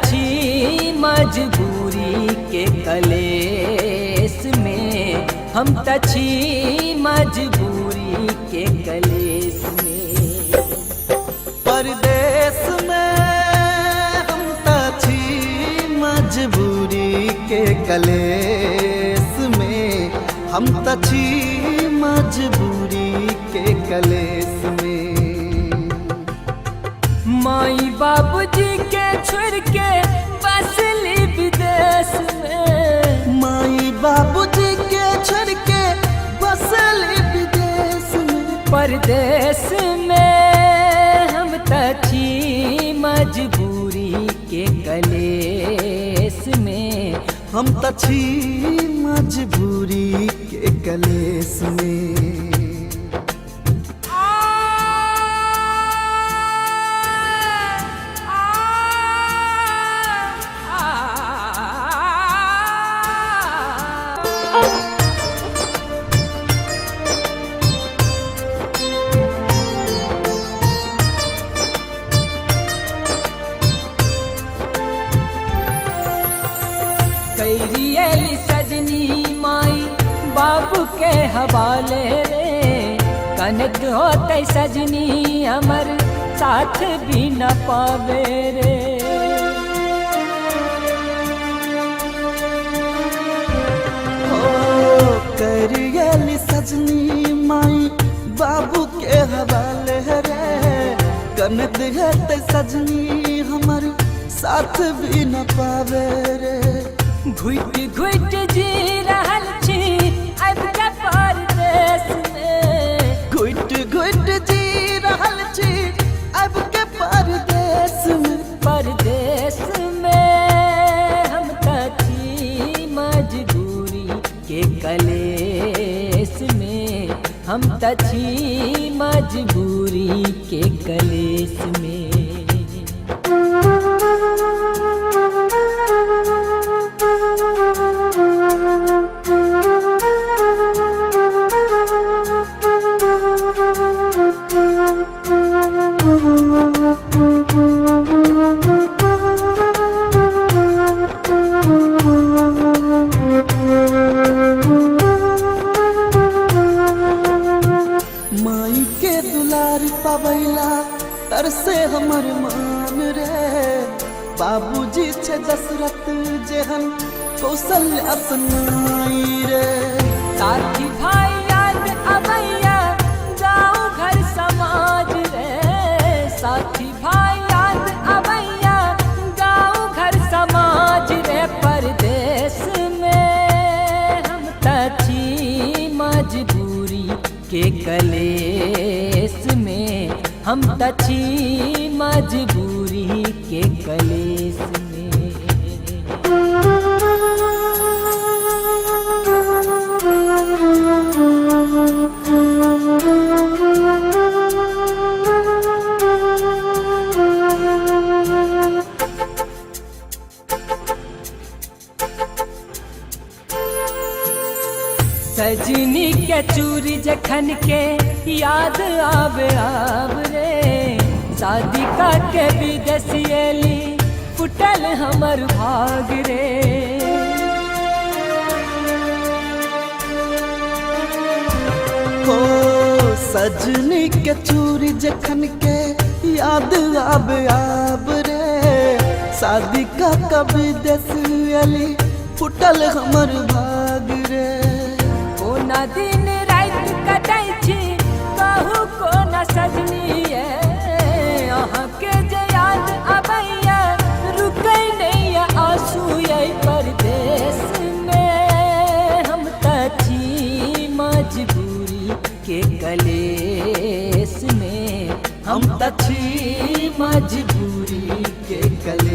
छी मजबूरी के कलेस में, हम त छी मजबूरी के कलेस में। परदेस में हम त छी मजबूरी के कलेस में, हम त छी मजबूरी के कलेस में। माई बाबूजी के छोड़ के बसली विदेश में, माई बाबूजी के छोड़ के बसली विदेश में। परदेश में हम त छी मजबूरी के कलेस में, हम त छी मजबूरी के कलेस में। कैरियली सजनी माई बाबू के हवाले रे, कनक होते सजनी हमर साथ भी न पावे रे। करियली सजनी माई बाबू के हवाले रे, कनक होते सजनी हमर साथ भी न पावे रे। घुट घुट जी रहल छी अब के परदेश में, घुट घुट जी रहल छी अब के परदेश में। परदेश में हम त छी मजबूरी के कलेस में, हम त छी मजबूरी के कलेस में। माई के दुलार पावैला तरसे हमर मान रे, बाबूजी छे दशरथ जेहन कौशल्या सनाई रे। साथी भाई याद अबैया गाँव घर समाज रे, साथी भाई याद अबैया गाँव घर समाज रे। परदेश में हम त छी मजबूरी के कलेस में, हम त छी मजबूरी के कलेस में। सजनी के चूरी जखन के याद आवे आब रे, शादी का के विदेशियली फुटल हमर भाग रे। हो सजनी के चूरी जखन के याद आब रे, शादी का कभी देसियली फुटल हमर भाग रे। कोना दिन रात कटाई छी कहू कोना सजनी अहाँ के जे याद अबैया रुकै नहीं आंसू यही परदेश में। हम त छी मजबूरी के कलेस में, हम त छी मजबूरी के कलेस